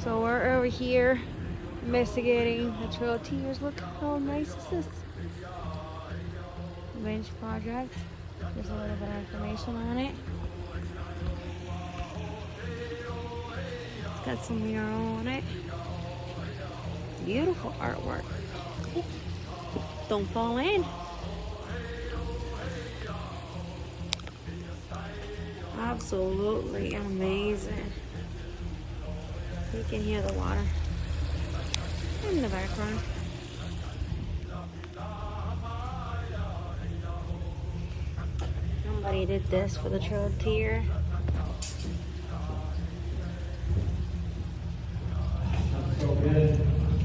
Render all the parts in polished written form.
So we're over here investigating the Trail of Tears. Look how nice is this bench project. There's a little bit of information on it. It's got some mural on it. Beautiful artwork. Don't fall in. Absolutely amazing. You can hear the water in the background. Somebody did this for the Trail of Tears.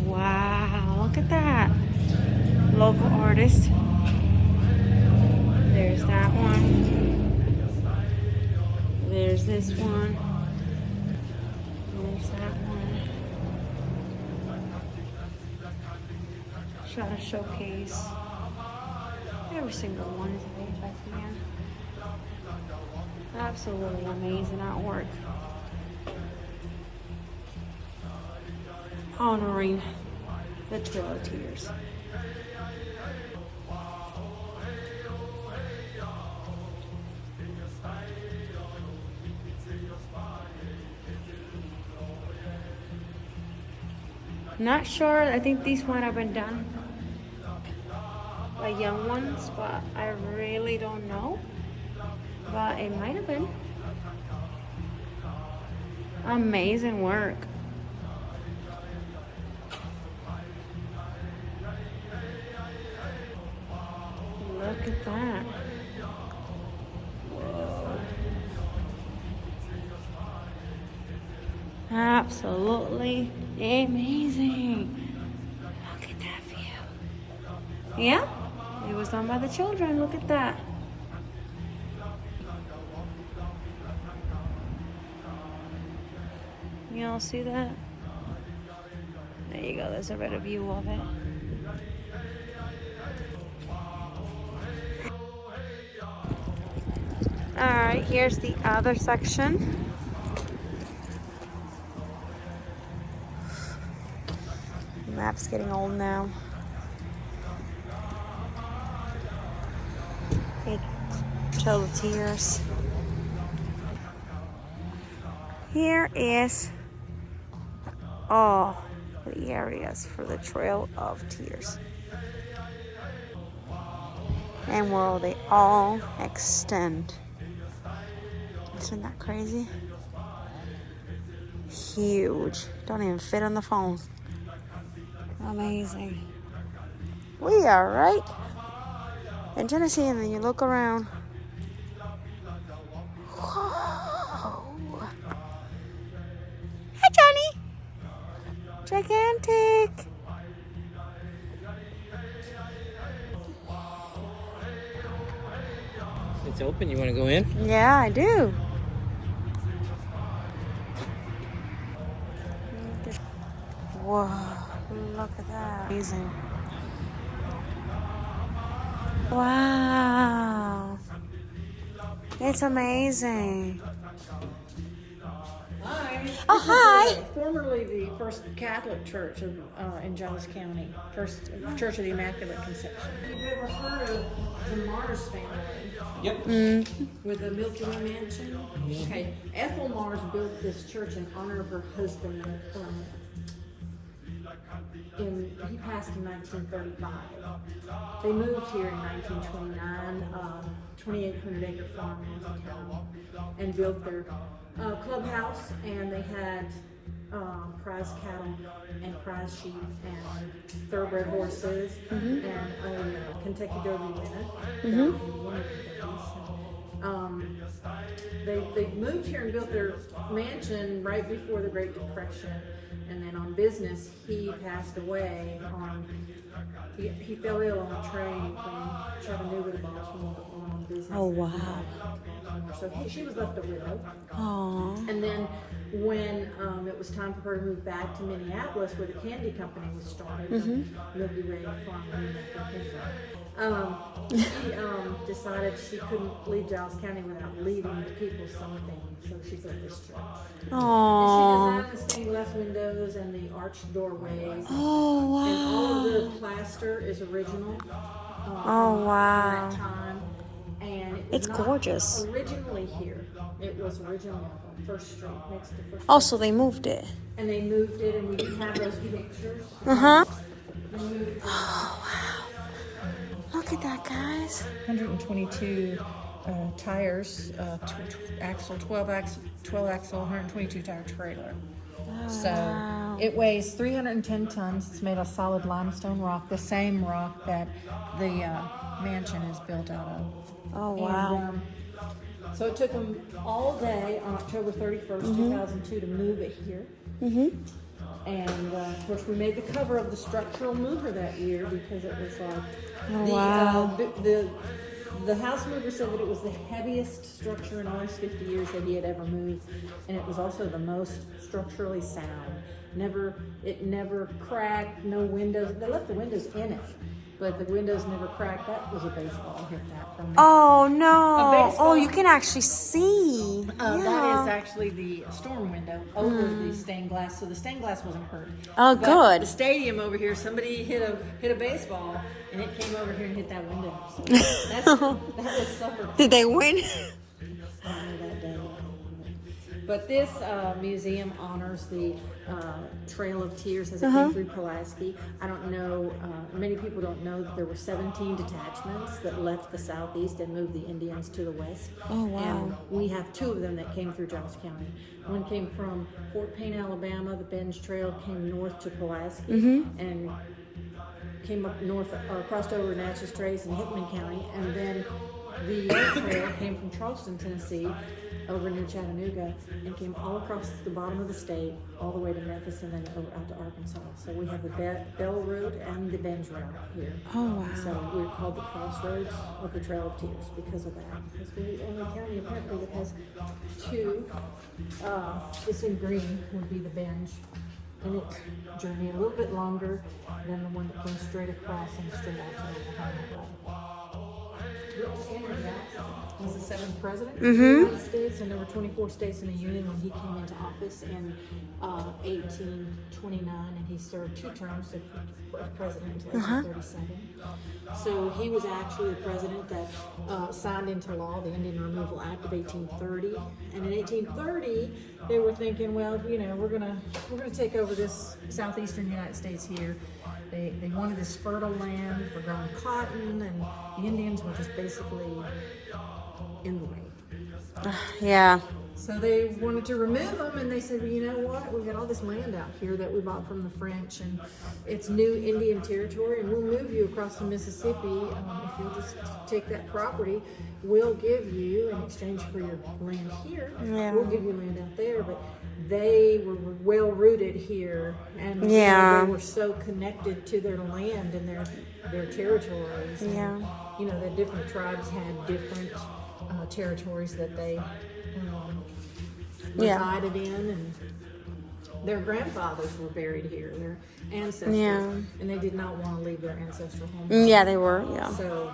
Wow, look at that. Local artist. There's that one. There's this one. There's that one. Try to showcase. Every single one is made by hand. Absolutely amazing artwork. Honoring the Trail of Tears. Not sure. I think these might have been done by young ones, but I really don't know. But it might have been. Amazing work. Look at that. Whoa. Absolutely amazing. Look at that view. Yeah, it was done by the children. Look at that. You all see that? There you go. There's a better view of it. Alright, here's the other section. The map's getting old now. Okay, Trail of Tears. Here is all the areas for the Trail of Tears. And where they all extend. Isn't that crazy? Huge. Don't even fit on the phone. Amazing. We are right in Tennessee, and then you look around. Whoa. Hi, Johnny. Gigantic. It's open. You want to go in? Yeah, I do. Whoa, look at that. Amazing. Wow. It's amazing. Hi. Oh, hi. Formerly the first Catholic church in Giles County. First Church of the Immaculate Conception. Have you ever heard of the Mars family? Yep. With the Milky Way Mansion? Okay. Ethel Mars built this church in honor of her husband. He passed in 1935. They moved here in 1929, 2,800-acre farm in town, and built their clubhouse, and they had prize cattle and prize sheep and thoroughbred horses and a Kentucky Derby winner. They moved here and built their mansion right before the Great Depression, and then on business he passed away he fell ill on a train from Chattanooga to Baltimore on business. Oh, wow. So she was left a widow. Aww. And then when it was time for her to move back to Minneapolis, where the candy company was started, the Milky Way Farm, she decided she couldn't leave Giles County without leaving the people something. So she built this church. Aww. And she designed the stained glass windows and the arched doorways. Oh, wow. And all of the plaster is original. Oh, wow. From that time. And It's not gorgeous. Originally here. It was originally on First Street, next to First Street. Oh, so they moved it. And they moved it, and we didn't have those pictures. Uh-huh. They moved it. Oh, wow. Look at that, guys. 122 tires, axle, 12 axle, 122 tire trailer. Oh, So wow. it weighs 310 tons. It's made of solid limestone rock, the same rock that the mansion is built out of. Oh, wow. And, so it took them all day on October 31st, 2002 to move it here. Mm-hmm. And of course, we made the cover of the structural mover that year because it was like Oh, wow. the house mover said that it was the heaviest structure in all his 50 years that he had ever moved, and it was also the most structurally sound. It never cracked. No windows. They left the windows in it, but the windows never cracked. That was a baseball hit that from me. Oh, no. A baseball. Oh, you can actually see. That is Yeah. actually the storm window over the stained glass, so the stained glass wasn't hurt. Oh, But good. The stadium over here, somebody hit a baseball, and it came over here and hit that window. So that was suffered. Did they win? I don't know that day. But this museum honors the Trail of Tears as it came through Pulaski. I don't know, many people don't know that there were 17 detachments that left the southeast and moved the Indians to the west. Oh, wow. And we have 2 of them that came through Giles County. One came from Fort Payne, Alabama. The Benj Trail came north to Pulaski and came up north, crossed over Natchez Trace in Hickman County, and then the trail came from Charleston, Tennessee, over near Chattanooga, and came all across the bottom of the state, all the way to Memphis, and then over out to Arkansas. So we have the Bell Route and the Benj Route here. Oh, wow. So we're called the Crossroads of the Trail of Tears because of that. Because we're the only county apparently that has 2. This in green would be the Benj, and its journey a little bit longer than the one that came straight across and straight out to the Oklahoma. Andrew Jackson was the 7th president of the United States, and there were 24 states in the Union when he came into office in 1829, and he served 2 terms as president until 1837. So he was actually the president that signed into law the Indian Removal Act of 1830, and in 1830 they were thinking, well, you know, we're gonna take over this southeastern United States here. They wanted this fertile land for growing cotton, and the Indians were just basically in the way. Yeah. So they wanted to remove them, and they said, well, you know what? We've got all this land out here that we bought from the French, and it's new Indian territory, and we'll move you across the Mississippi. If you'll just take that property, we'll give you, in exchange for your land here, we'll give you land out there. But they were well rooted here, and you know, they were so connected to their land and their territories. And, you know, the different tribes had different territories that they resided in, and their grandfathers were buried here, their ancestors, and they did not want to leave their ancestral home. Yeah, they were. Yeah. So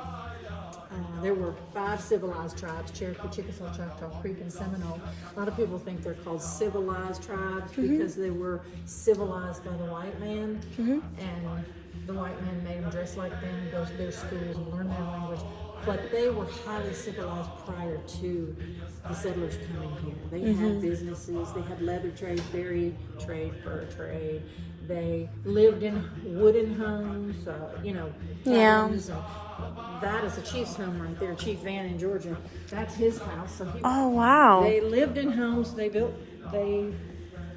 there were 5 civilized tribes: Cherokee, Chickasaw, Choctaw, Creek, and Seminole. A lot of people think they're called civilized tribes because they were civilized by the white man, and the white man made them dress like them, go to their schools, and learn their language. But they were highly civilized prior to the settlers coming here. They had businesses. They had leather trade, berry trade, fur trade. They lived in wooden homes, you know, cabins. And that is a chief's home right there, Chief Van in Georgia. That's his house. So wow. They lived in homes.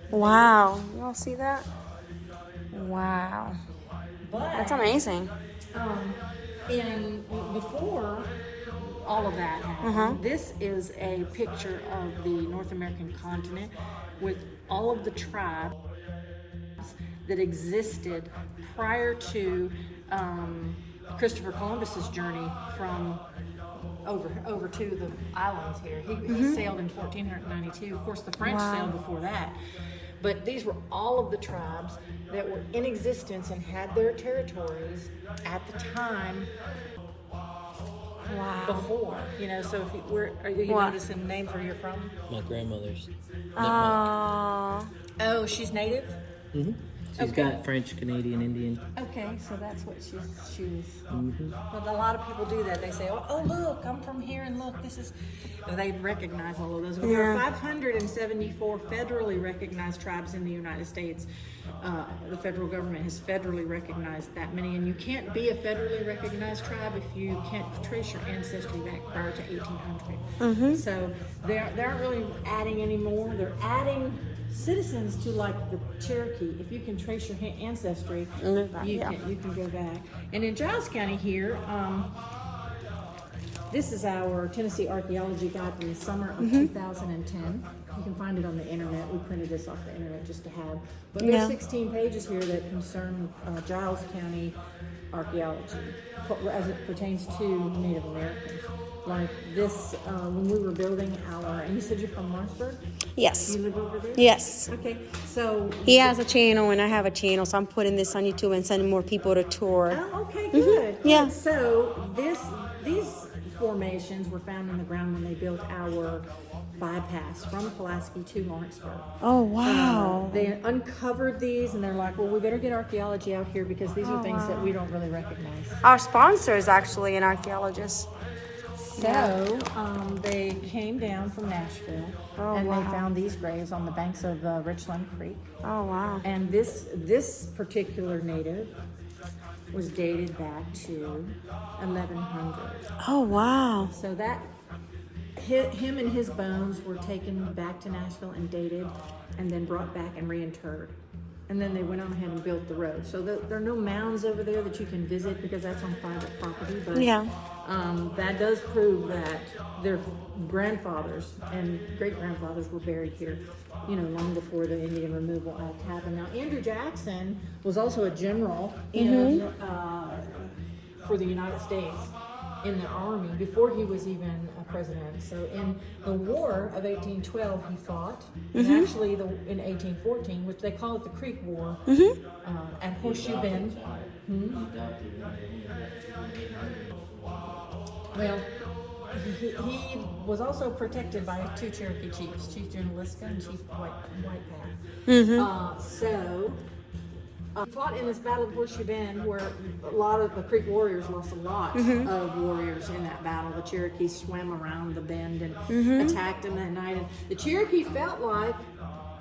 Wow. You all see that? Wow. But That's amazing. And before all of that happened, this is a picture of the North American continent with all of the tribes that existed prior to Christopher Columbus's journey from over to the islands here. He sailed in 1492. Of course, the French sailed before that. But these were all of the tribes that were in existence and had their territories at the time before. You know, so are you noticing names where you're from? My grandmother's. Oh. Oh, So she's native? Mm-hmm. She's Okay. got French, Canadian, Indian. Okay, so that's what she was. Mm-hmm. But a lot of people do that. They say, oh, look, I'm from here, and look, this is. They recognize all of those. Well, there are 574 federally recognized tribes in the United States. The federal government has federally recognized that many, and you can't be a federally recognized tribe if you can't trace your ancestry back prior to 1800. Mm-hmm. So they aren't really adding anymore. They're adding citizens to like the Cherokee. If you can trace your ancestry, you can go back. And in Giles County here, this is our Tennessee Archaeology Guide from the summer of 2010. You can find it on the internet. We printed this off the internet just to have. But there's 16 pages here that concern Giles County archaeology as it pertains to Native Americans. Like this, when we were building our, and you said you're from Lawrenceburg? Yes. You live over there? Yes. Okay, so. He has a channel and I have a channel, so I'm putting this on YouTube and sending more people to tour. Oh, okay, good. Yeah. So these formations were found in the ground when they built our bypass from Pulaski to Lawrenceburg. Oh, wow. They uncovered these and they're like, well, we better get archaeology out here because these are things that we don't really recognize. Our sponsor is actually an archaeologist. So they came down from Nashville and they found these graves on the banks of Richland Creek. Oh, wow. And this particular native was dated back to 1100. Oh, wow. So that him and his bones were taken back to Nashville and dated, and then brought back and reinterred. And then they went on ahead and built the road. So there are no mounds over there that you can visit because that's on private property. But that does prove that their grandfathers and great-grandfathers were buried here, long before the Indian Removal Act happened. Now, Andrew Jackson was also a general for the United States in the Army before he was even a president. So in the War of 1812, he fought. And actually, in 1814, which they call it the Creek War, at Horseshoe Bend. Well, he was also protected by two Cherokee chiefs, Chief Junaluska and Chief Whitepath. Fought in this Battle of Horseshoe Bend, where a lot of the Creek warriors lost a lot of warriors in that battle. The Cherokee swam around the bend and attacked them that night. And the Cherokee felt like,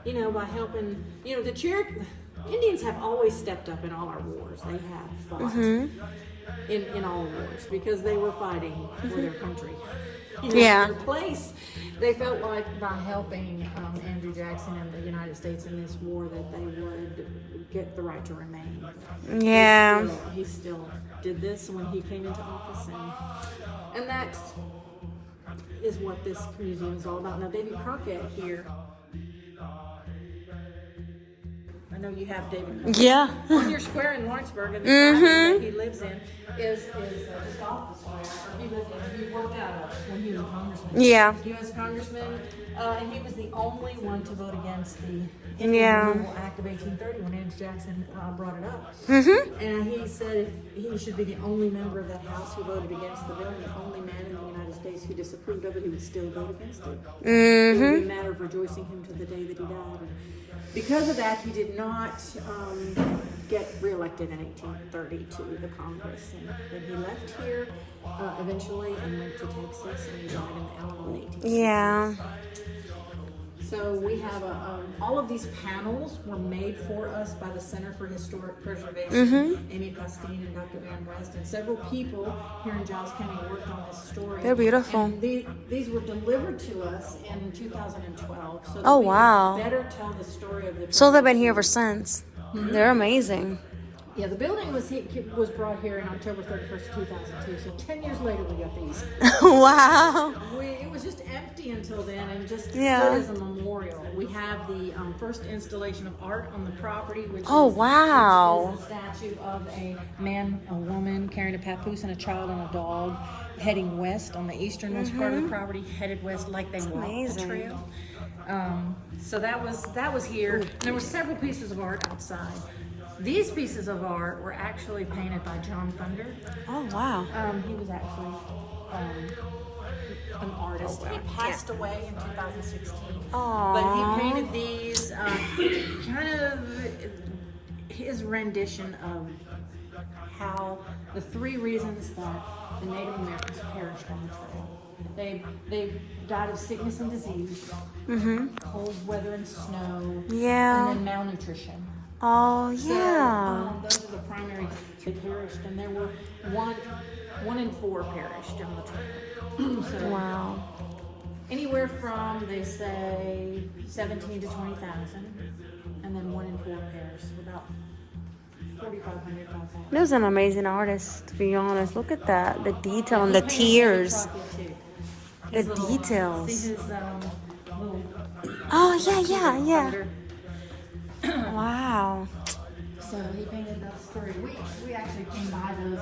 by helping, the Cherokee Indians have always stepped up in all our wars. They have fought in all wars because they were fighting for their country. Their place. They felt like by helping Andrew Jackson and the United States in this war that they would get the right to remain. Yeah. He still did this when he came into office, and that is what this museum is all about. Now, Davy Crockett here. I know you have David Crockett. Yeah. On your square in Lawrenceburg, and the cabin that he lives in is just off the square. He worked out when he was a congressman. Yeah. He was a congressman, and he was the only one to vote against the Indian Removal Act of 1830 when Andrew Jackson brought it up. And he said he should be the only member of that House who voted against the bill, and the only man in the United States who disapproved of it, he would still vote against it. It would be a matter of rejoicing him to the day that he died. And because of that, he did not get reelected in 1830 to the Congress. And then he left here eventually and went to Texas, and he died in the Alamo in 1866. Yeah. So we have all of these panels were made for us by the Center for Historic Preservation, Amy Costine and Dr. Van West, and several people here in Giles County worked on this story. They're beautiful. And these were delivered to us in 2012. So that Oh, we wow. can better tell the story of the. So they've been here ever since. They're amazing. Yeah, the building was brought here in October 31st, 2002. So 10 years later, we got these. Wow. It was just empty until then, and just stood Yeah. as a memorial. We have the first installation of art on the property, which is a statue of a man, a woman carrying a papoose and a child and a dog, heading west on the easternmost part of the property, headed west like they walked the trail. So that was here. And there were several pieces of art outside. These pieces of art were actually painted by John Thunder. Oh, wow. He was actually an artist. Oh, wow. He passed away in 2016. Aww. But he painted these kind of his rendition of how the 3 reasons that the Native Americans perished on the trail. They died of sickness and disease, cold weather and snow, Yeah. and then malnutrition. Oh, yeah. So, those are the primary they perished, and there were one in 4 perished on the trail. So, Wow. anywhere from, they say, 17 to 20,000, and then 1 in 4 perished, about 4,500, 5,000. He was an amazing artist, to be honest. Look at that. The detail and He the painted tears. Too. The His little, details. See his little. Oh, yeah, yeah. Thunder. Wow. So he painted those 3. We actually came by those.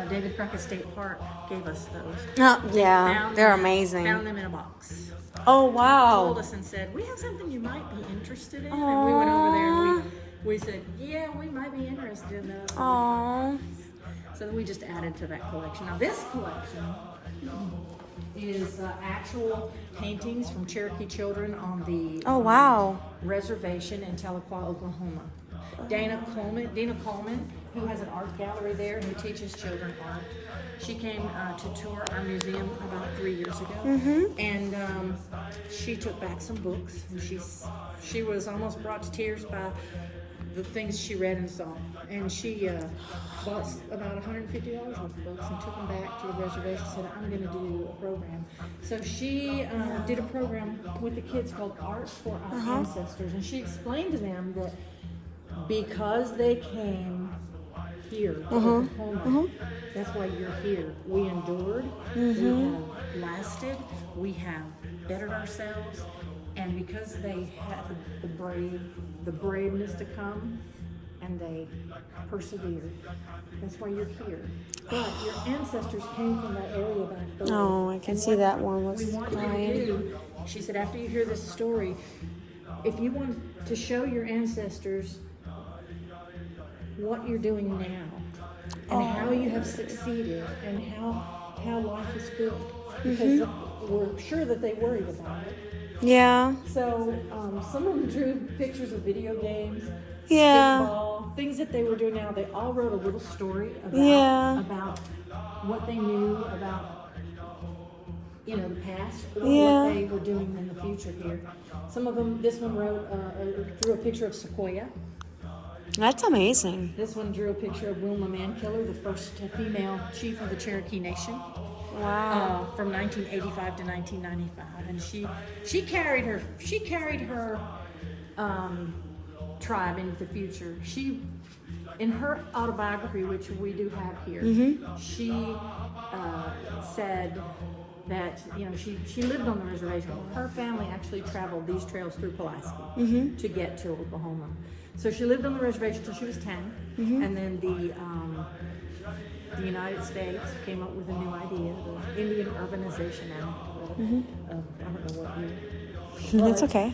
David Crockett State Park gave us those. Oh, yeah. Found They're them- amazing. Found them in a box. Oh, Told wow. us and said, we have something you might be interested in. And we went over there and we said, yeah, we might be interested in those. Oh. So then we just added to that collection. Now this collection is actual paintings from Cherokee children on the Oh, wow. reservation in Tahlequah, Oklahoma. Dina Coleman, who has an art gallery there and who teaches children art. She came to tour our museum about 3 years ago, and she took back some books. And she was almost brought to tears by the things she read and saw. And she bought about $150 worth of books and took them back to the reservation. Said, "I'm going to do a program." So she did a program with the kids called Art for Our Ancestors, and she explained to them that because they came here to Oklahoma, that's why you're here. We endured, we have lasted, we have bettered ourselves, and because they had the braveness to come and they persevered, that's why you're here. But your ancestors came from that area back there. Oh, I can see that one was We want you to crying. do, she said, after you hear this story, if you want to show your ancestors what you're doing now and how you have succeeded and how life is good, because we're sure that they worried about it. Yeah. So some of them drew pictures of video games, Yeah. stickball, things that they were doing now. They all wrote a little story about what they knew about the past or what they were doing in the future here. Some of them, this one drew a picture of Sequoia. That's amazing. This one drew a picture of Wilma Mankiller, the first female chief of the Cherokee Nation. Wow. From 1985 to 1995, and she carried her tribe into the future. She, in her autobiography, which we do have here, she said that she lived on the reservation. Her family actually traveled these trails through Pulaski to get to Oklahoma. So she lived on the reservation until she was 10, and then the United States came up with a new idea, the Indian Urbanization Act. I don't know what year. That's okay.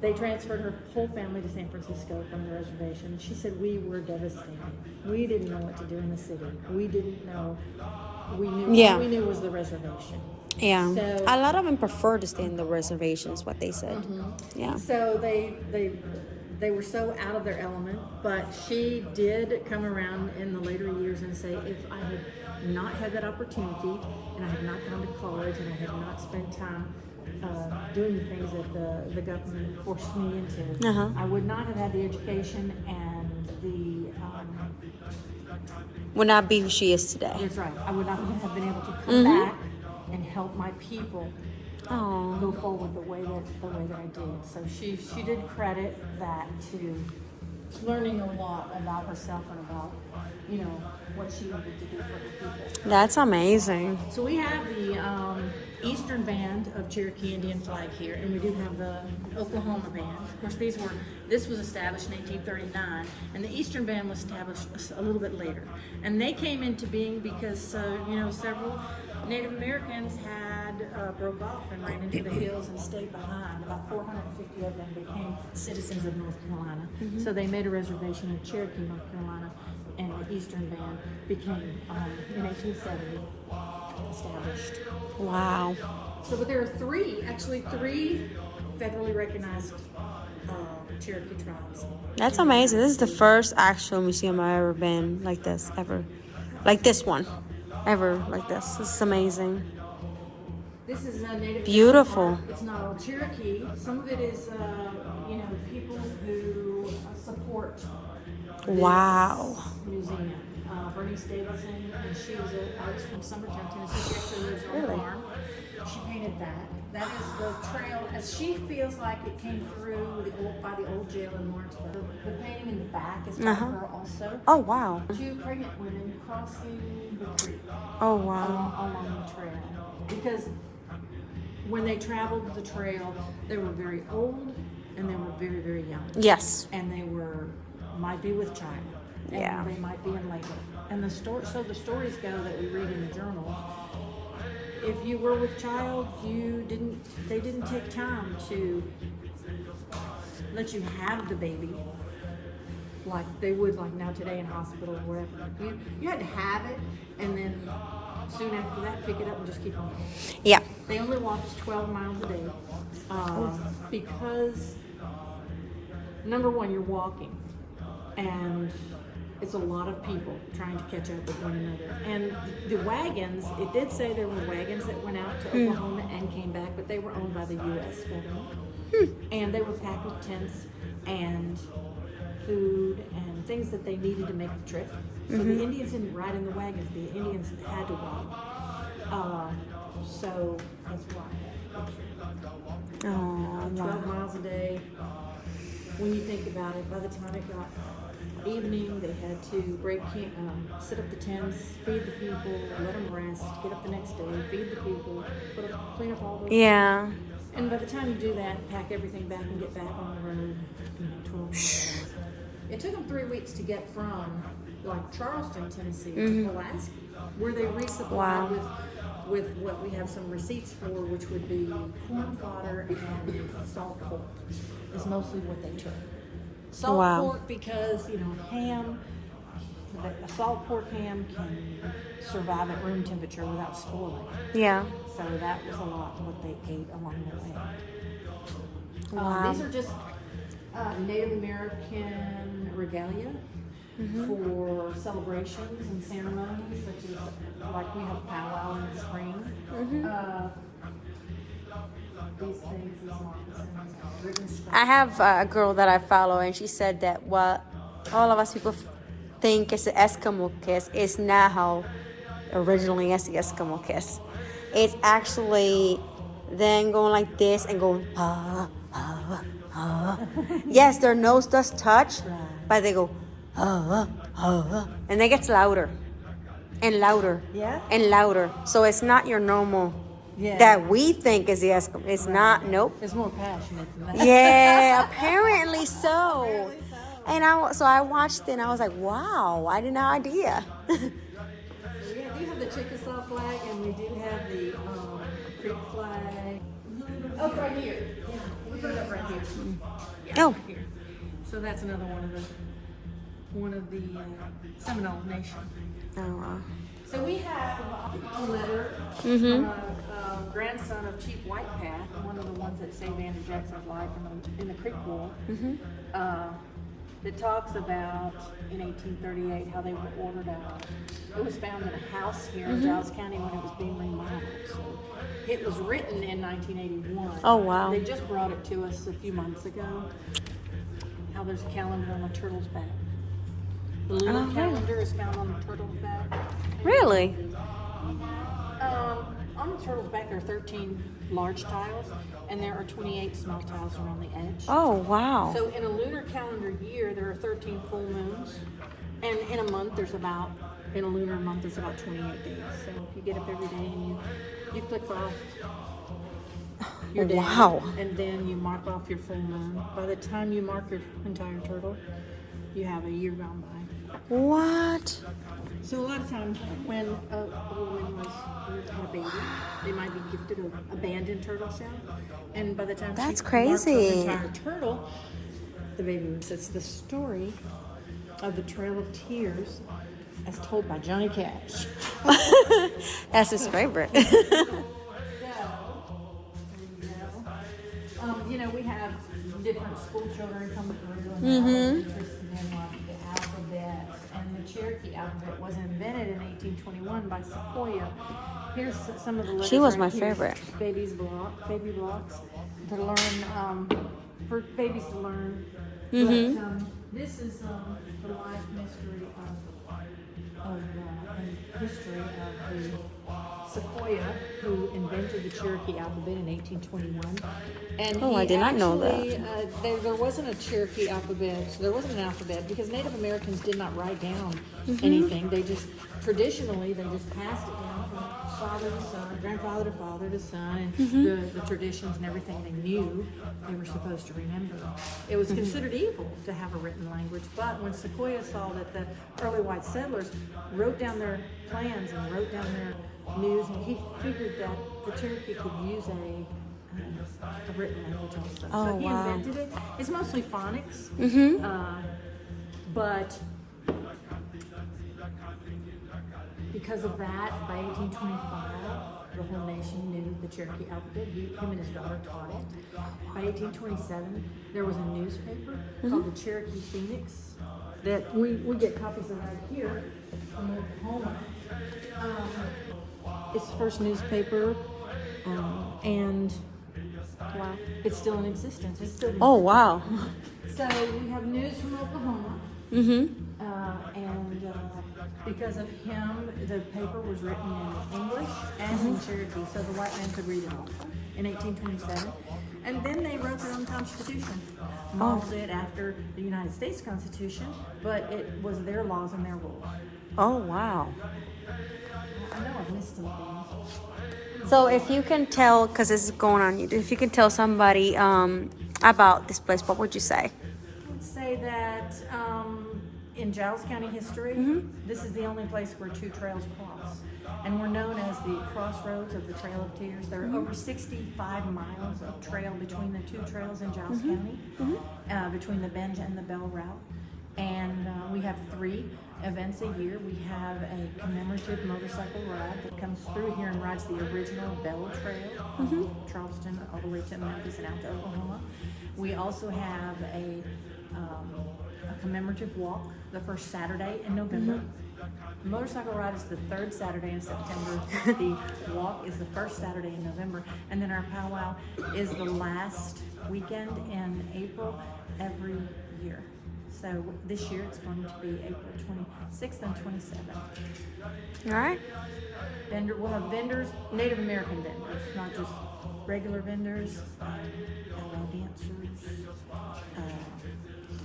They transferred her whole family to San Francisco from the reservation. She said, we were devastated. We didn't know what to do in the city. We didn't know. We knew all we knew was the reservation. Yeah. So, a lot of them prefer to stay in the reservations, what they said. Yeah. So they were so out of their element, but she did come around in the later years and say, if I had not had that opportunity and I had not gone to college and I had not spent time doing the things that the government forced me into, I would not have had the education and the... would not be who she is today. That's right. I would not have been able to come back and help my people Oh. go forward the way that I did. So she did credit that to learning a lot about herself and about what she needed to do for her people. That's amazing. So we have the Eastern Band of Cherokee Indian flag here, and we do have the Oklahoma Band. Of course, this was established in 1839, and the Eastern Band was established a little bit later. And they came into being because several Native Americans had broke off and ran into the hills and stayed behind. About 450 of them became citizens of North Carolina. So they made a reservation in Cherokee, North Carolina, and the Eastern Band became, in 1870, established. Wow. So, but there are three federally recognized Cherokee tribes. That's amazing. This is the first actual museum I've ever been like this, ever. Like this one. Ever like this. This is amazing. This is a native. Beautiful. Park. It's not all Cherokee. Some of it is, people who support this museum. Bernice Davidson, and she was an artist from Summertown, Tennessee. She actually lives on a farm. She painted that. That is the trail, as she feels like it came through by the old jail in Lawrenceburg. The painting in the back is by her also. Oh, wow. Two pregnant women crossing the creek. Oh, wow. Along the trail. Because when they traveled the trail, they were very old and they were very, very young. Yes. And they might be with child. And Yeah. they might be in labor. And the stories go that we read in the journal. If you were with child, they didn't take time to let you have the baby like they would like now today in hospital or whatever. You had to have it, and then soon after that pick it up and just keep on going. Yeah. They only walked 12 miles a day because number one, you're walking, and it's a lot of people trying to catch up with one another. And the wagons, it did say there were wagons that went out to Oklahoma and came back, but they were owned by the U.S. government. And they were packed with tents and food and things that they needed to make the trip. So the Indians didn't ride in the wagons. The Indians had to walk. So that's why. Oh, 12 miles a day. When you think about it, by the time it got evening, they had to break camp, set up the tents, feed the people, let them rest, get up the next day, feed the people, clean up all those. yeah. And by the time you do that, pack everything back and get back on the road, 12 miles. It took them 3 weeks to get from like Charleston, Tennessee to Pulaski, where they resupplied with what we have some receipts for, which would be corn fodder and salt pork. Is mostly what they took. Salt pork because, ham, a salt pork ham can survive at room temperature without spoiling. Yeah. So that was a lot of what they ate along the way. Wow. These are just Native American regalia for celebrations and ceremonies, such as like we have a powwow in the spring. These things, these moccasins, I have a girl that I follow, and she said that what all of us people think is the Eskimo kiss is not how originally is the Eskimo kiss. It's actually them going like this and going, Yes, their nose does touch, but they go, and it gets louder and louder and louder. So it's not your normal that we think is the Eskimo. It's not, nope. It's more passionate than that. Yeah, apparently so. And I watched it and I was like, wow, I had no idea. We do have the Chickasaw flag, and we do have the Creek flag. Oh, right here. Yeah, we put it up right here. Yeah, right here. So that's another one of the Seminole Nation. Oh, wow. So we have a letter from a grandson of Chief Whitepath, one of the ones that saved Andrew Jackson's life in the Creek War, that talks about in 1838 how they were ordered out. It was found in a house here in Giles County when it was being remodeled. So it was written in 1981. Oh, wow. They just brought it to us a few months ago. How there's a calendar on a turtle's back. The lunar calendar is found on the turtle's back. Really? On the turtle's back there are 13 large tiles, and there are 28 small tiles around the edge. Oh, wow. So in a lunar calendar year, there are 13 full moons, and in a lunar month, there's about 28 days. So if you get up every day and you click off your day, and then you mark off your full moon. By the time you mark your entire turtle, you have a year gone by. What? So a lot of times when a woman had a baby, they might be gifted an abandoned turtle shell, and by the time That's she crazy. marks her entire turtle, the baby would. So it's the story of the Trail of Tears, as told by Johnny Cash. That's his favorite. You know, we have different school children come through and Mm-hmm. interested in like the alphabet, and the Cherokee alphabet was invented in 1821 by Sequoia. Here's some of the letters. She was right my here. favorite. Baby blocks to learn, for babies to learn. Mhm. But, this is the life mystery and history of the Sequoia, who invented the Cherokee alphabet in 1821. And Oh, I did not know that. There wasn't a Cherokee alphabet. There wasn't an alphabet because Native Americans did not write down anything. They just traditionally they just passed it down from father to son, grandfather to father to son, and the traditions and everything they knew they were supposed to remember. It was considered evil to have a written language, but when Sequoia saw that the early white settlers wrote down their plans and wrote down their news, and he figured that the Cherokee could use a written language also. Oh, so he wow. invented it. It's mostly phonics, but because of that, by 1825, the whole nation knew the Cherokee alphabet. Him and his daughter taught it. By 1827, there was a newspaper called the Cherokee Phoenix that we get copies of right here from Oklahoma. It's the first newspaper, and Wow. it's still in existence. It's still. Oh, wow. So we have news from Oklahoma. Mhm. And because of him, the paper was written in English and in Cherokee, so the white man could read it also in 1827. And then they wrote their own constitution, modeled it after the United States Constitution, but it was their laws and their rules. Oh, wow. I know I've missed some things. So if you can tell, because this is going on YouTube, if you can tell somebody about this place, what would you say? I would say that in Giles County history, this is the only place where two trails cross. And we're known as the crossroads of the Trail of Tears. There are over 65 miles of trail between the two trails in Giles County, between the Benj and the Bell route. And we have 3 events a year. We have a commemorative motorcycle ride that comes through here and rides the original Bell Trail from Charleston all the way to Memphis and out to Oklahoma. We also have a commemorative walk the first Saturday in November. The motorcycle ride is the 3rd Saturday in September. The walk is the 1st Saturday in November. And then our powwow is the last weekend in April every year. So this year it's going to be April 26th and 27th. All right. We'll have vendors, Native American vendors, not just regular vendors, outlaw dancers,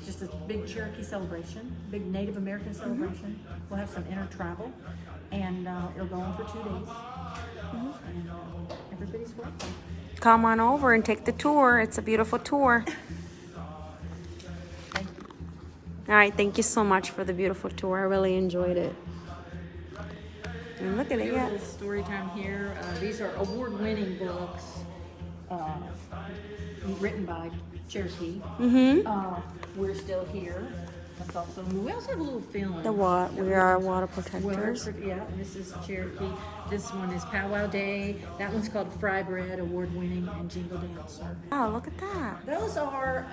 just a big Cherokee celebration, big Native American celebration. We'll have some inter-travel, and it'll go on for 2 days. And everybody's welcome. Come on over and take the tour. It's a beautiful tour. Thank you. All right. Thank you so much for the beautiful tour. I really enjoyed it. And look at it. Yeah. Little story time here. These are award-winning books written by Cherokee. We're still here. That's also. We also have a little film. The what? We are water Well, protectors. yeah, this is Cherokee. This one is Powwow Day. That one's called Fry Bread, award-winning, and Jingle Dancer. Oh, look at that. Those are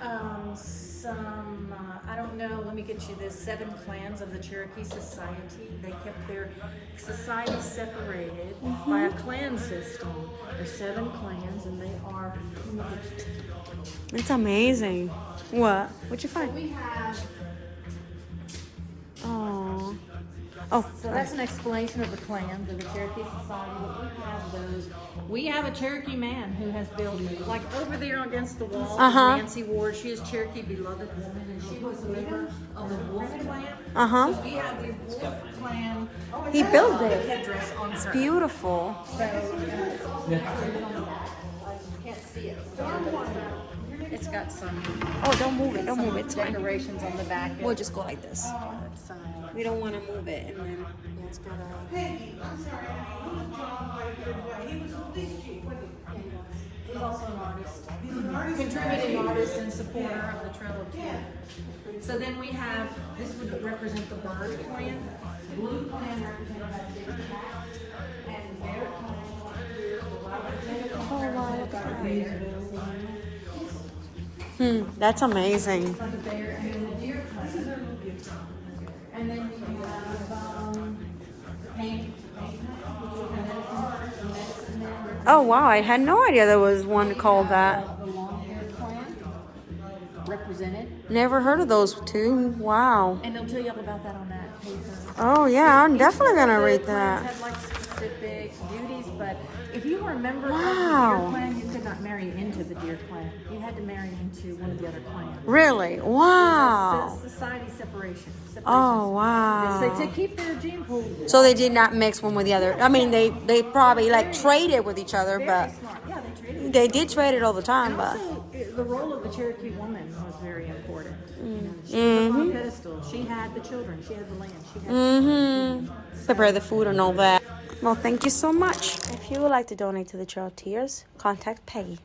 some, I don't know, let me get you this, 7 clans of the Cherokee Society. They kept their society separated by a clan system. There's 7 clans, and they are, It's amazing. What? What'd you find? we have, Oh. Oh. so that's an explanation of the clans of the Cherokee Society, but we have those. We have a Cherokee man who has built, like over there against the wall, Nancy Ward. She is Cherokee beloved woman, and she was a member of the Wolf Clan. So we have the Wolf Clan. He built it. Headdress on her. Beautiful. So, can't see it. It's got some. Oh, don't move it. Don't move it. It's fine. Decorations on the back. We'll just go like this. We don't want to move it, and then It's got a. Peggy, I'm sorry, he was John right there. He was a police chief, wasn't He's also an artist. he? He's an artist. Contributing artist and supporter of the Trail of Tears. So then we have, this would represent the bird clan. Blue clan represented by the big cat. And bear clan here, the That's amazing. like a bear, and then the deer clan. And then you have paint, Oh wow, I had no idea there was one called that. the long-haired clan represented. Never heard of those two. Wow. And they'll tell you all about that on that paper. Oh yeah, I'm definitely gonna The read clans that. had like specific duties, but if you were a member Wow. of the deer clan, you could not marry into the deer clan. You had to marry into one of the other clans. Really? Wow. Society separation. Oh wow. So to keep their gene pool. So they did not mix one with the other. I mean, they probably like traded with each other, Very but smart. Yeah, they traded. they did trade it all the time. And But also, the role of the Cherokee woman was very important. You know, she was up on a pedestal. She had the children. She had the land. She had prepare the food and all that. Well, thank you so much. If you would like to donate to the Trail of Tears, contact Peggy.